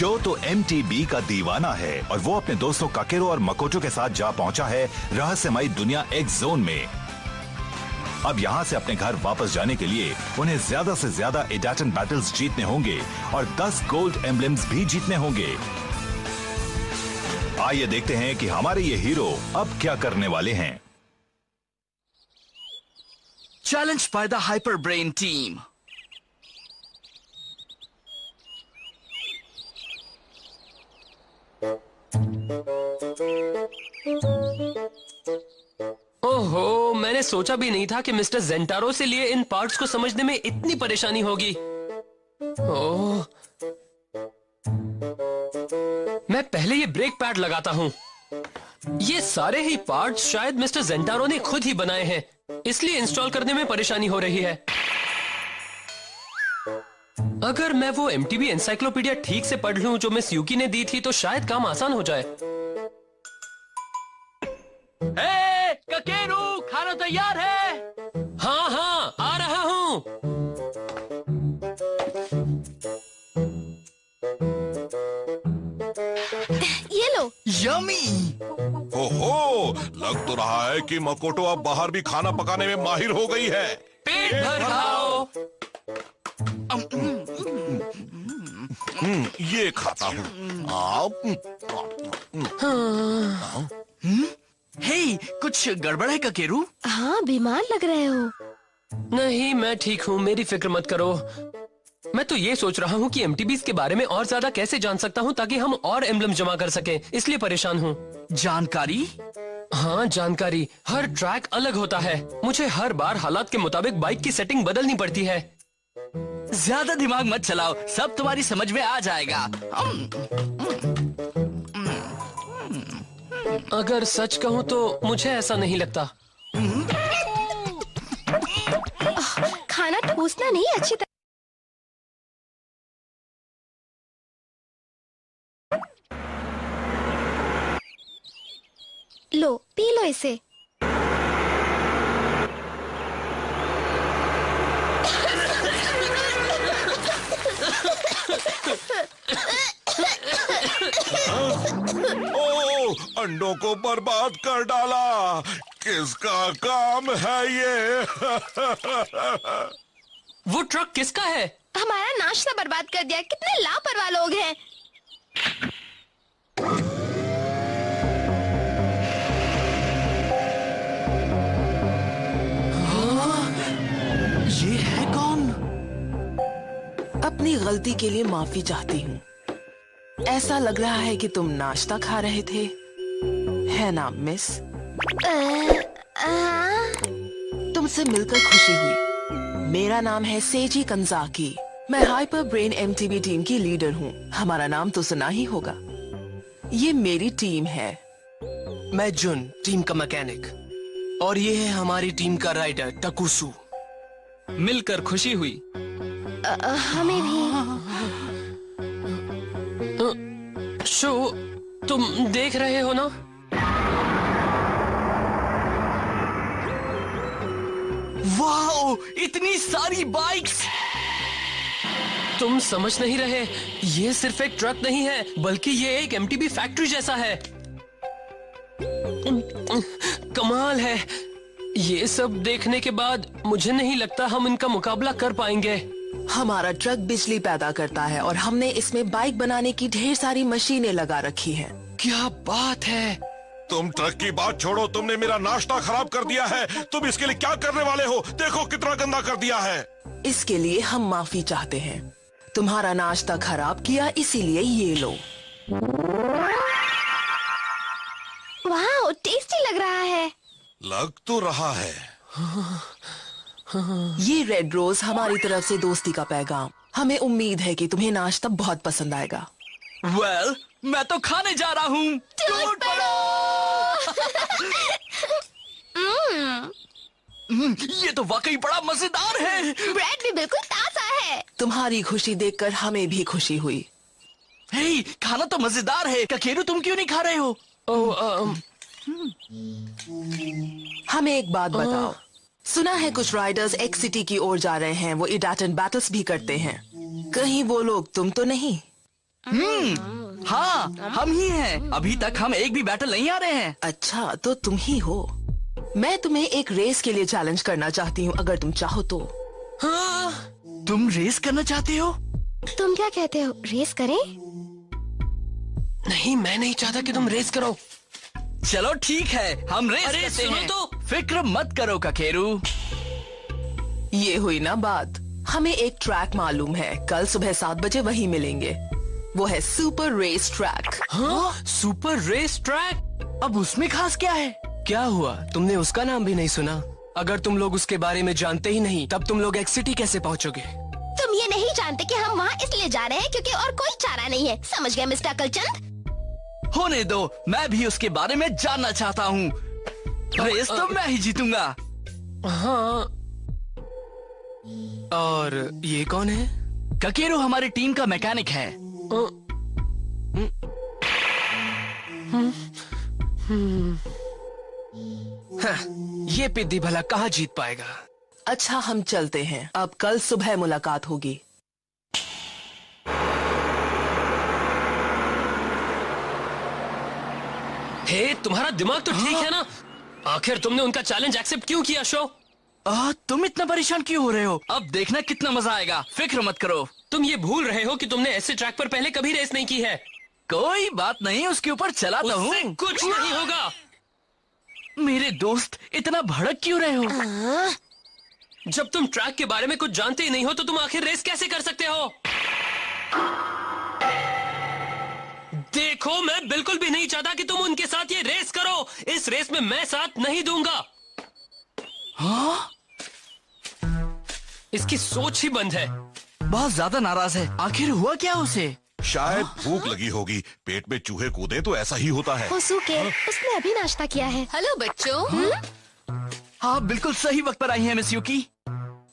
Show तो MTB का दीवाना है और वो अपने दोस्तों काकेरो और मकोटो के साथ जा पहुंचा है रहस्यमयी दुनिया एक्स जोन में। अब यहाँ से अपने घर वापस जाने के लिए उन्हें ज्यादा से ज्यादा इडाटन बैटल्स जीतने होंगे और 10 गोल्ड एम्बलम्स भी जीतने होंगे। आइए देखते हैं कि हमारे ये हीरो अब क्या करने वाले हैं। Challenged by the Hyper Brain team. ओहो, मैंने सोचा भी नहीं था कि मिस्टर जेंटारो से लिए इन पार्ट्स को समझने में इतनी परेशानी होगी। ओह, मैं पहले ये ब्रेक पैड लगाता हूँ। ये सारे ही पार्ट्स शायद मिस्टर जेंटारो ने खुद ही बनाए हैं, इसलिए इंस्टॉल करने में परेशानी हो रही है। अगर मैं वो MTB एनसाइक्लोपीडिया ठीक से पढ़ लूं जो मिस यूकी ने दी थी तो शायद काम आसान हो जाए। ककेरू, खाना तैयार है? हाँ हाँ, आ रहा हूँ। ये लो। यमी। ओहो, लग तो रहा है कि मकोटो अब बाहर भी खाना पकाने में माहिर हो गई है। पेट भर खाओ। ये खाता हूँ। हे, कुछ गड़बड़ है ककेरू? हाँ, बीमार लग रहे हो। नहीं, मैं ठीक हूँ, मेरी फिक्र मत करो। मैं तो ये सोच रहा हूँ कि MTBs के बारे में और ज्यादा कैसे जान सकता हूँ ताकि हम और एम्बलम जमा कर सकें, इसलिए परेशान हूँ। जानकारी? हाँ, जानकारी। हर ट्रैक अलग होता है। मुझे हर बार हालात के मुताबिक बाइक की सेटिंग बदलनी पड़ती है। ज्यादा दिमाग मत चलाओ, सब तुम्हारी समझ में आ जाएगा। अगर सच कहूँ तो मुझे ऐसा नहीं लगता। खाना ठूसना नहीं, अच्छी तरह। लो, पी लो इसे। ओह, अंडों को बर्बाद कर डाला। किसका काम है ये? वो ट्रक किसका है? हमारा नाश्ता बर्बाद कर दिया। कितने लापरवाह लोग हैं। ये है कौन? अपनी गलती के लिए माफी चाहती हूँ। ऐसा लग रहा है कि तुम नाश्ता खा रहे थे, है ना मिस? तुमसे मिलकर खुशी हुई। मेरा नाम है सेजी कंजाकी। मैं हाइपर ब्रेन MTB टीम की लीडर हूँ। हमारा नाम तो सुना ही होगा। ये मेरी टीम है। मैं जुन, टीम का मैकेनिक, और ये है हमारी टीम का राइडर टकुसु। मिलकर खुशी हुई। हमें भी। शो, तुम देख रहे हो ना? वाओ, इतनी सारी बाइक्स! तुम समझ नहीं रहे, ये सिर्फ एक ट्रक नहीं है बल्कि ये एक MTB फैक्ट्री जैसा है। कमाल है। ये सब देखने के बाद मुझे नहीं लगता हम इनका मुकाबला कर पाएंगे। हमारा ट्रक बिजली पैदा करता है और हमने इसमें बाइक बनाने की ढेर सारी मशीनें लगा रखी हैं। क्या बात है। तुम ट्रक की बात छोड़ो, तुमने मेरा नाश्ता खराब कर दिया है। तुम इसके लिए क्या करने वाले हो? देखो कितना गंदा कर दिया है। इसके लिए हम माफी चाहते हैं। तुम्हारा नाश्ता खराब किया, इसीलिए ये लो। वाह, टेस्टी लग रहा है। लग तो रहा है। ये रेड रोज हमारी तरफ से दोस्ती का पैगाम। हमें उम्मीद है कि तुम्हें नाश्ता बहुत पसंद आएगा। वेल, मैं तो खाने जा रहा हूँ। टूट पड़ो। ये तो वाकई बड़ा मजेदार है। ब्रेड भी बिल्कुल ताजा है। तुम्हारी खुशी देखकर हमें भी खुशी हुई। हे, खाना तो मजेदार है। ककेरू, तुम क्यों नहीं खा रहे हो? हमें एक बात बताओ। सुना है कुछ राइडर्स एक्स सिटी की ओर जा रहे हैं। वो इडाटन बैटल्स भी करते हैं। कहीं वो लोग तुम तो नहीं? हाँ, हम ही हैं। अभी तक हम एक भी बैटल नहीं आ रहे हैं। अच्छा, तो तुम ही हो। मैं तुम्हें एक रेस के लिए चैलेंज करना चाहती हूँ, अगर तुम चाहो तो। हाँ, तुम रेस करना चाहते हो? तुम क्या कहते हो, रेस करें? नहीं, मैं नहीं चाहता कि तुम रेस करो। चलो ठीक है, हम रेस अरे, करते सुनो हैं। तो। फिक्र मत करो ककेरू। ये हुई ना बात। हमें एक ट्रैक मालूम है, कल सुबह 7 बजे वहीं मिलेंगे। वो है सुपर रेस ट्रैक। हाँ, सुपर रेस ट्रैक। अब उसमें खास क्या है? क्या हुआ, तुमने उसका नाम भी नहीं सुना? अगर तुम लोग उसके बारे में जानते ही नहीं, तब तुम लोग एक्स सिटी कैसे पहुंचोगे? तुम ये नहीं जानते कि हम वहाँ इसलिए जा रहे हैं क्योंकि और कोई चारा नहीं है, समझ गए मिस्टर अकलचंद? होने दो, मैं भी उसके बारे में जानना चाहता हूँ। रेस तो मैं ही जीतूंगा। हाँ। और ये कौन है? ककेरू हमारी टीम का मैकेनिक है। हाँ, ये पिद्दी भला कहाँ जीत पाएगा? अच्छा, हम चलते हैं, अब कल सुबह मुलाकात होगी। हे, तुम्हारा दिमाग तो ठीक है ना? आखिर तुमने उनका चैलेंज एक्सेप्ट क्यों किया शो? तुम इतना परेशान क्यों हो रहे हो? अब देखना कितना मजा आएगा, फिक्र मत करो। तुम ये भूल रहे हो कि तुमने ऐसे ट्रैक पर पहले कभी रेस नहीं की है। कोई बात नहीं, उसके ऊपर चलाता उससे हूँ। कुछ नहीं होगा। मेरे दोस्त, इतना भड़क क्यों रहे हो? जब तुम ट्रैक के बारे में कुछ जानते ही नहीं हो तो तुम आखिर रेस कैसे कर सकते हो? देखो, मैं बिल्कुल भी नहीं चाहता कि तुम उनके साथ ये रेस करो। इस रेस में मैं साथ नहीं दूंगा। हाँ? इसकी सोच ही बंद है। बहुत ज्यादा नाराज है। आखिर हुआ क्या उसे? शायद भूख लगी होगी, पेट में चूहे कूदे तो ऐसा ही होता है। होसुके, उसने अभी नाश्ता किया है। हेलो बच्चों। हाँ, बिल्कुल सही वक्त पर आई हैं मिस युकी।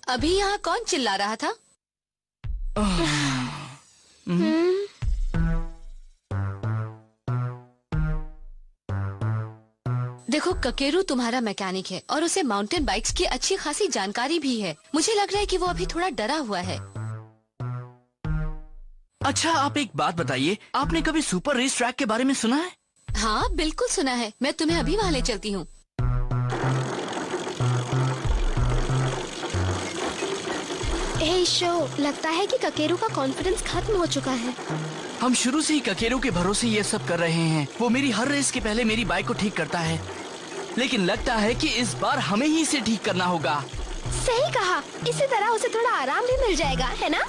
अभी यहाँ कौन चिल्ला रहा था? देखो, ककेरू तुम्हारा मैकेनिक है और उसे माउंटेन बाइक्स की अच्छी खासी जानकारी भी है। मुझे लग रहा है कि वो अभी थोड़ा डरा हुआ है। अच्छा, आप एक बात बताइए, आपने कभी सुपर रेस ट्रैक के बारे में सुना है? हाँ, बिल्कुल सुना है। मैं तुम्हें अभी वहाँ ले चलती हूँ। हे शो, लगता है कि ककेरू का कॉन्फिडेंस खत्म हो चुका है। हम शुरू से ही ककेरू के भरोसे ये सब कर रहे हैं। वो मेरी हर रेस के पहले मेरी बाइक को ठीक करता है, लेकिन लगता है कि इस बार हमें ही इसे ठीक करना होगा। सही कहा, इसी तरह उसे थोड़ा आराम भी मिल जाएगा, है ना?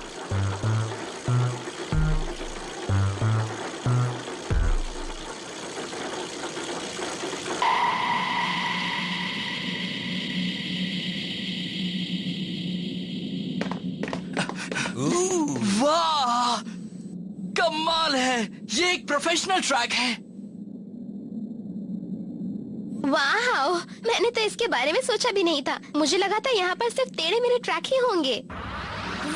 वाह, कमाल है! ये एक प्रोफेशनल ट्रैक है। वाह, मैंने तो इसके बारे में सोचा भी नहीं था। मुझे लगा था यहाँ पर सिर्फ टेढ़े मेढ़े ट्रैक ही होंगे।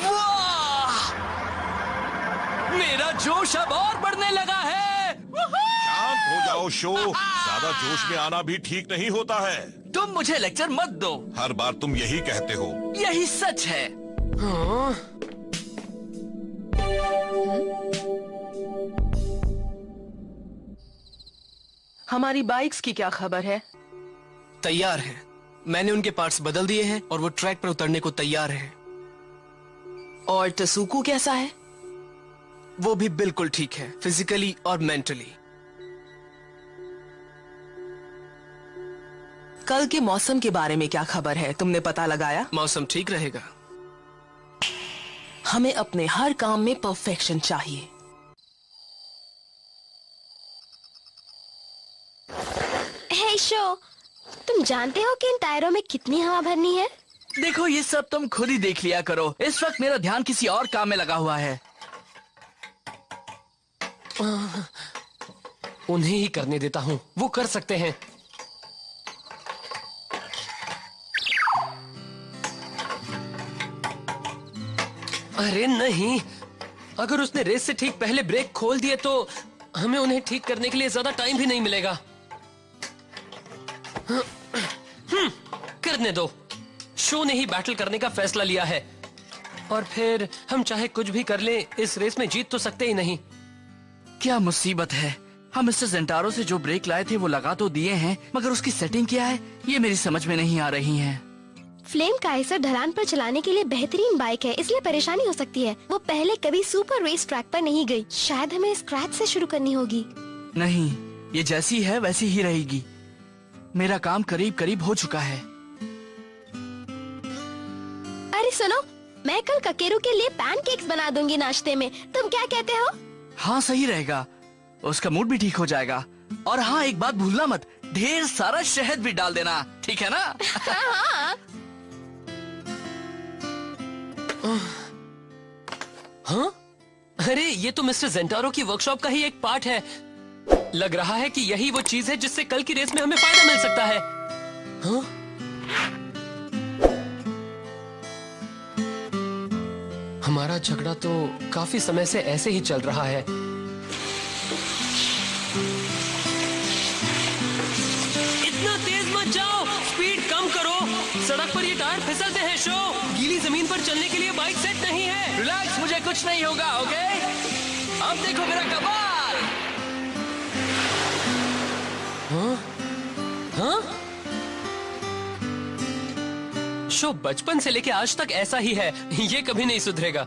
वाह, मेरा जोश अब और बढ़ने लगा है। शांत हो जाओ शो, ज्यादा जोश में आना भी ठीक नहीं होता है। तुम मुझे लेक्चर मत दो। हर बार तुम यही कहते हो। यही सच है। हाँ? हमारी बाइक्स की क्या खबर है? तैयार है। मैंने उनके पार्ट्स बदल दिए हैं और वो ट्रैक पर उतरने को तैयार है। और तसुकु कैसा है? वो भी बिल्कुल ठीक है, फिजिकली और मेंटली। कल के मौसम के बारे में क्या खबर है, तुमने पता लगाया? मौसम ठीक रहेगा। हमें अपने हर काम में परफेक्शन चाहिए। हे शो, तुम जानते हो कि इन टायरों में कितनी हवा भरनी है? देखो, ये सब तुम खुद ही देख लिया करो। इस वक्त मेरा ध्यान किसी और काम में लगा हुआ है। उन्हें ही करने देता हूँ, वो कर सकते हैं। अरे नहीं, अगर उसने रेस से ठीक पहले ब्रेक खोल दिए तो हमें उन्हें ठीक करने के लिए ज्यादा टाइम भी नहीं मिलेगा। करने दो। शो ने ही बैटल करने का फैसला लिया है और फिर हम चाहे कुछ भी कर लें, इस रेस में जीत तो सकते ही नहीं। क्या मुसीबत है। हम मिस्टर जेंटारो से जो ब्रेक लाए थे वो लगा तो दिए हैं, मगर उसकी सेटिंग क्या है ये मेरी समझ में नहीं आ रही है। फ्लेम काइसर ढलान पर चलाने के लिए बेहतरीन बाइक है, इसलिए परेशानी हो सकती है। वो पहले कभी सुपर रेस ट्रैक पर नहीं गई। शायद हमें स्क्रैच से शुरू करनी होगी। नहीं, ये जैसी है वैसी ही रहेगी। मेरा काम करीब करीब हो चुका है। अरे सुनो, मैं कल ककेरू के लिए पैनकेक्स बना दूंगी नाश्ते में। तुम क्या कहते हो? हाँ सही रहेगा, उसका मूड भी ठीक हो जाएगा। और हाँ, एक बात भूलना मत, ढेर सारा शहद भी डाल देना, ठीक है ना? हाँ? अरे ये तो मिस्टर जेंटारो की वर्कशॉप का ही एक पार्ट है। लग रहा है कि यही वो चीज है जिससे कल की रेस में हमें फायदा मिल सकता है। हाँ? हमारा झगड़ा तो काफी समय से ऐसे ही चल रहा है। इतना तेज मत जाओ, स्पीड कम करो। सड़क पर ये टायर फिसलते हैं शो। गीली जमीन पर चलने के लिए बाइक सेट नहीं है। रिलैक्स, मुझे कुछ नहीं होगा, ओके? अब देखो मेरा कमाल। हाँ? हाँ? शो बचपन से लेके आज तक ऐसा ही है, ये कभी नहीं सुधरेगा।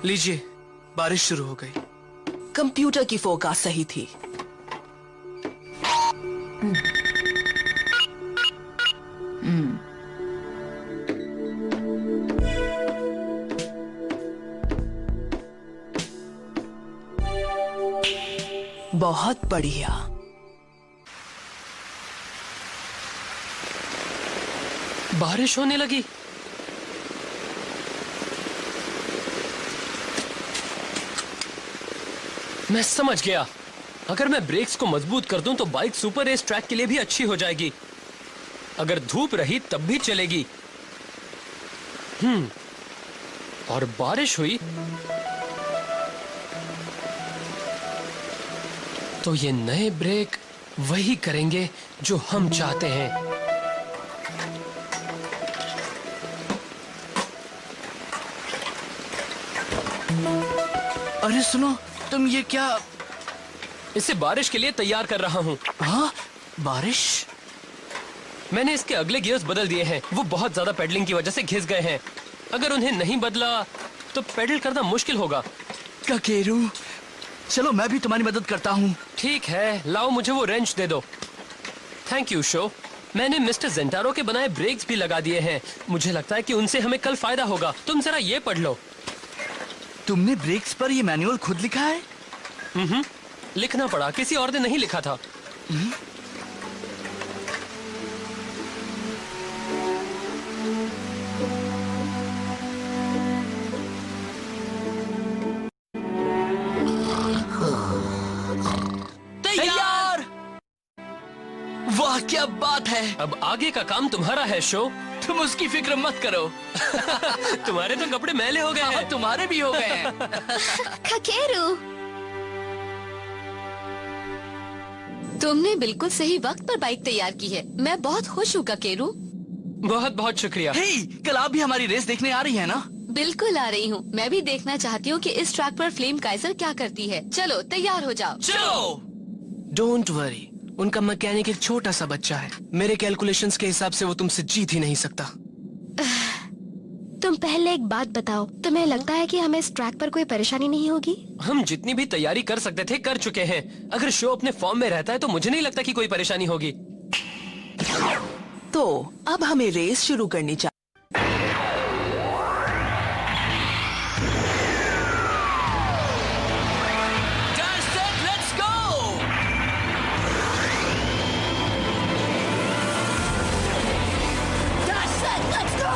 लीजिए, बारिश शुरू हो गई। कंप्यूटर की फोरकास्ट सही थी। बहुत बढ़िया। बारिश होने लगी। मैं समझ गया, अगर मैं ब्रेक्स को मजबूत कर दूं तो बाइक सुपर रेस ट्रैक के लिए भी अच्छी हो जाएगी। अगर धूप रही तब भी चलेगी। और बारिश हुई तो ये नए ब्रेक वही करेंगे जो हम चाहते हैं। अरे सुनो, तुम ये क्या? इसे बारिश के लिए तैयार कर रहा हूँ। हाँ, बारिश? मैंने इसके अगले गियर्स बदल दिए हैं। वो बहुत ज्यादा पेडलिंग की वजह से घिस गए हैं। अगर उन्हें नहीं बदला तो पेडल करना मुश्किल होगा। ककेरू, चलो मैं भी तुम्हारी मदद करता हूँ। ठीक है, लाओ मुझे वो रेंच दे दो। Thank you show. मैंने मिस्टर जेंटारो के बनाए ब्रेक्स भी लगा दिए हैं। मुझे लगता है कि उनसे हमें कल फायदा होगा। तुम जरा ये पढ़ लो। तुमने ब्रेक्स पर ये मैनुअल खुद लिखा है? लिखना पड़ा, किसी और ने नहीं लिखा था। तैयार! वाह क्या बात है! अब आगे का काम तुम्हारा है शो। तुम उसकी फिक्र मत करो। तुम्हारे तो कपड़े मैले हो गए हाँ, हैं। तुम्हारे भी हो गए हैं। ककेरू, तुमने बिल्कुल सही वक्त पर बाइक तैयार की है। मैं बहुत खुश हूँ ककेरू। बहुत बहुत शुक्रिया। हे, कल आप भी हमारी रेस देखने आ रही है ना? बिल्कुल आ रही हूँ। मैं भी देखना चाहती हूँ कि इस ट्रैक पर फ्लेम काइसर क्या करती है। चलो तैयार हो जाओ। चलो। डोंट वरी, उनका मैकेनिक एक छोटा सा बच्चा है। मेरे कैलकुलेशंस के हिसाब से वो तुमसे जीत ही नहीं सकता। तुम पहले एक बात बताओ, तुम्हें लगता है कि हमें इस ट्रैक पर कोई परेशानी नहीं होगी? हम जितनी भी तैयारी कर सकते थे कर चुके हैं। अगर शो अपने फॉर्म में रहता है तो मुझे नहीं लगता कि कोई परेशानी होगी। तो अब हमें रेस शुरू करनी चाहिए। Let's go! Let's go!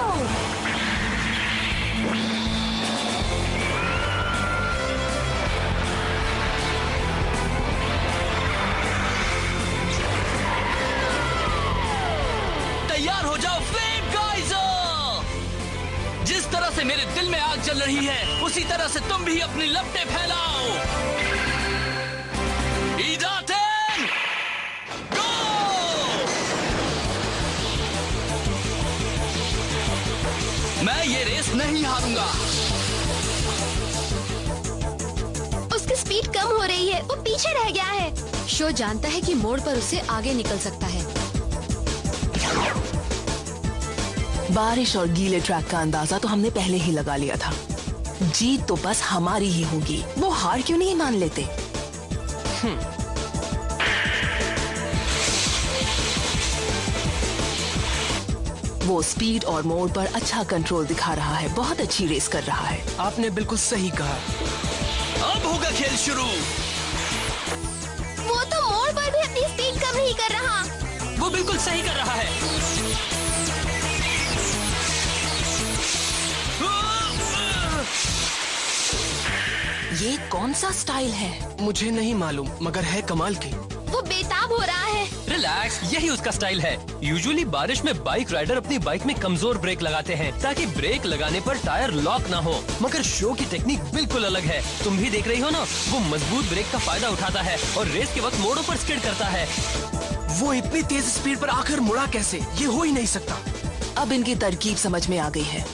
तैयार हो जाओ फ्लेम काइजर! जिस तरह से मेरे दिल में आग जल रही है, उसी तरह से तुम भी अपनी लपटें फैलाओ। ईदातेन, गो! दूंगा। उसकी स्पीड कम हो रही है, वो पीछे रह गया है। शो जानता है कि मोड़ पर उसे आगे निकल सकता है। बारिश और गीले ट्रैक का अंदाजा तो हमने पहले ही लगा लिया था। जीत तो बस हमारी ही होगी। वो हार क्यों नहीं मान लेते? वो स्पीड और मोड़ पर अच्छा कंट्रोल दिखा रहा है। बहुत अच्छी रेस कर रहा है। आपने बिल्कुल सही कहा। अब होगा खेल शुरू। वो तो मोड़ पर भी अपनी स्पीड कम नहीं कर रहा। वो बिल्कुल सही कर रहा है। ये कौन सा स्टाइल है? मुझे नहीं मालूम, मगर है कमाल की। वो बेताब हो रहा है। रिलैक्स, यही उसका स्टाइल है। यूजुअली बारिश में बाइक राइडर अपनी बाइक में कमजोर ब्रेक लगाते हैं ताकि ब्रेक लगाने पर टायर लॉक ना हो, मगर शो की टेक्निक बिल्कुल अलग है। तुम भी देख रही हो ना, वो मजबूत ब्रेक का फायदा उठाता है और रेस के वक्त मोड़ों पर स्किड करता है। वो इतनी तेज स्पीड पर आकर मुड़ा कैसे? ये हो ही नहीं सकता। अब इनकी तरकीब समझ में आ गई है।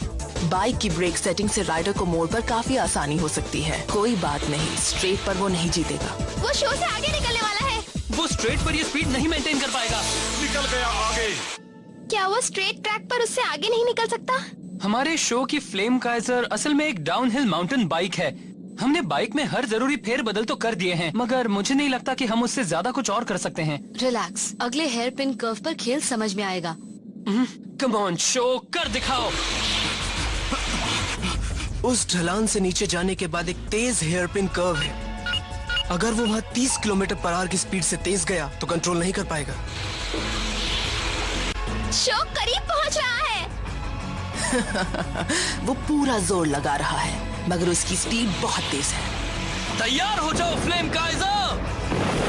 बाइक की ब्रेक सेटिंग से राइडर को मोड़ पर काफी आसानी हो सकती है। कोई बात नहीं, स्ट्रेट पर वो नहीं जीतेगा। वो शो से आगे निकलने वाला है। वो स्ट्रेट पर ये स्पीड नहीं मेंटेन कर पाएगा। निकल गया आगे। क्या वो स्ट्रेट ट्रैक पर उससे आगे नहीं निकल सकता? हमारे शो की फ्लेम काइजर असल में एक डाउनहिल माउंटेन बाइक है। हमने बाइक में हर जरूरी फेर बदल तो कर दिए हैं, मगर मुझे नहीं लगता कि हम उससे ज्यादा कुछ और कर सकते हैं। रिलैक्स, अगले हेयर पिन कर्व पर खेल समझ में आएगा। कम ऑन शो, कर दिखाओ। उस ढलान से नीचे जाने के बाद एक तेज हेयर पिन कर्व है। अगर वो वहाँ 30 किलोमीटर पर आवर की स्पीड से तेज गया तो कंट्रोल नहीं कर पाएगा। शो करीब पहुंच रहा है। वो पूरा जोर लगा रहा है, मगर उसकी स्पीड बहुत तेज है। तैयार हो जाओ फ्लेम काइजर।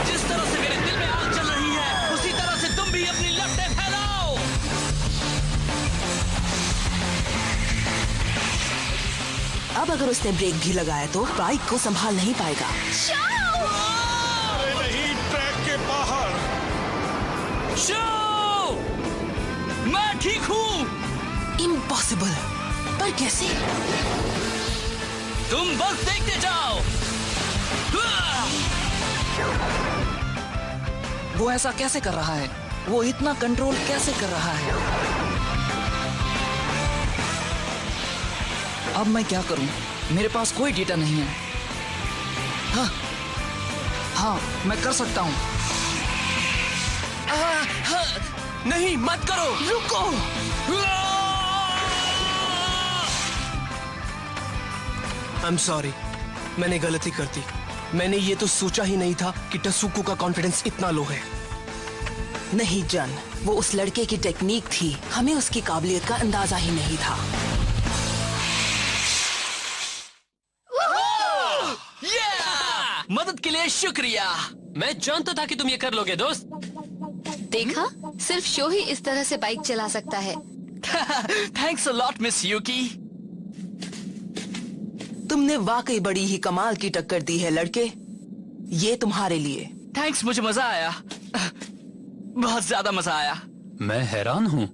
जिस तरह से मेरे दिल में आग चल रही है, उसी तरह से तुम भी अपनी लपटें फैलाओ। अब अगर उसने ब्रेक भी लगाया तो बाइक को संभाल नहीं पाएगा। अरे नहीं, ट्रैक के बाहर। शो, मैं ठीक हूँ। इम्पॉसिबल। पर कैसे? तुम बस देखते जाओ। वो ऐसा कैसे कर रहा है? वो इतना कंट्रोल कैसे कर रहा है? अब मैं क्या करूं? मेरे पास कोई डेटा नहीं है। हाँ, मैं कर सकता हूं। नहीं, मत करो, रुको। I'm sorry, मैंने गलती कर दी। मैंने ये तो सोचा ही नहीं था कि टसुको का कॉन्फिडेंस इतना लो है। नहीं जन, वो उस लड़के की टेक्निक थी। हमें उसकी काबिलियत का अंदाजा ही नहीं था। मदद के लिए शुक्रिया। मैं जानता था कि तुम ये कर लोगे दोस्त। देखा, सिर्फ शो ही इस तरह से बाइक चला सकता है। Thanks a lot Miss Yuki. तुमने वाकई बड़ी ही कमाल की टक्कर दी है लड़के। ये तुम्हारे लिए। थैंक्स, मुझे मजा आया। बहुत ज्यादा मजा आया। मैं हैरान हूँ।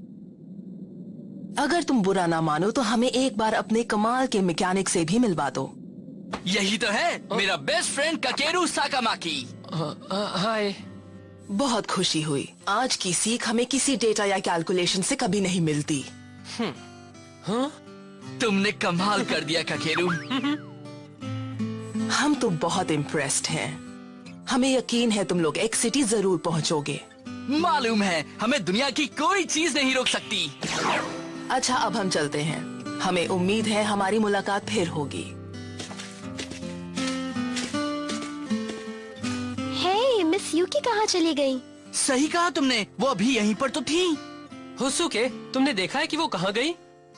अगर तुम बुरा ना मानो तो हमें एक बार अपने कमाल के मैकेनिक से भी मिलवा दो। यही तो है मेरा बेस्ट फ्रेंड काकेरू साकामाकी। हाय। बहुत खुशी हुई। आज की सीख हमें किसी डेटा या कैलकुलेशन से कभी नहीं मिलती। तुमने कमाल कर दिया काकेरू। हम तो बहुत इम्प्रेस्ड हैं। हमें यकीन है तुम लोग एक सिटी जरूर पहुंचोगे। मालूम है, हमें दुनिया की कोई चीज नहीं रोक सकती। अच्छा, अब हम चलते हैं। हमें उम्मीद है हमारी मुलाकात फिर होगी। हे, मिस यूकी कहाँ चली गई? सही कहा तुमने, वो अभी यहीं पर तो थी। हुसुके, तुमने देखा है कि वो कहाँ गई?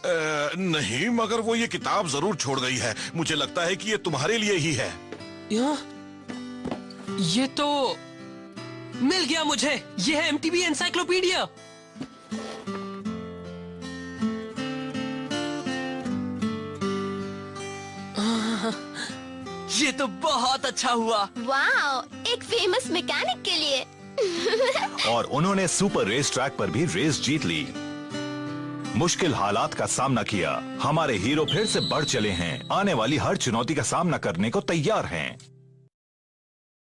नहीं, मगर वो ये किताब जरूर छोड़ गई है। मुझे लगता है कि ये तुम्हारे लिए ही है। ये तो मिल गया मुझे। ये है MTB एनसाइक्लोपीडिया। ये तो बहुत अच्छा हुआ। वाओ, एक फेमस मैकेनिक के लिए। और उन्होंने सुपर रेस ट्रैक पर भी रेस जीत ली। मुश्किल हालात का सामना किया। हमारे हीरो फिर से बढ़ चले हैं, आने वाली हर चुनौती का सामना करने को तैयार हैं।